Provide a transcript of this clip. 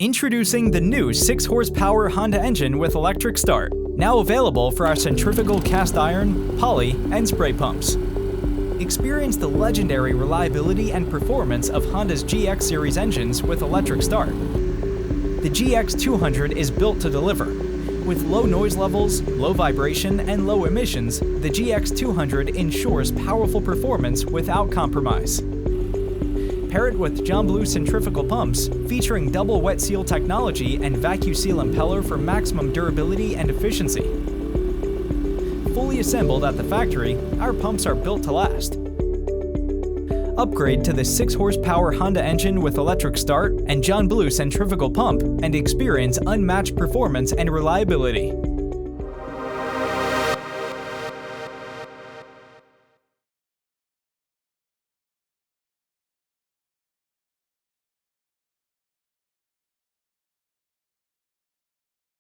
Introducing the new 6-horsepower Honda engine with electric start, now available for our centrifugal cast iron, poly, and spray pumps. Experience the legendary reliability and performance of Honda's GX series engines with electric start. The GX200 is built to deliver. With low noise levels, low vibration, and low emissions, the GX200 ensures powerful performance without compromise. Pair it with Blue Centrifugal Pumps, featuring double wet seal technology and Vac-U-Seal Impeller for maximum durability and efficiency. Fully assembled at the factory, our pumps are built to last. Upgrade to the 6-horsepower Honda engine with electric start and Blue Centrifugal Pump and experience unmatched performance and reliability.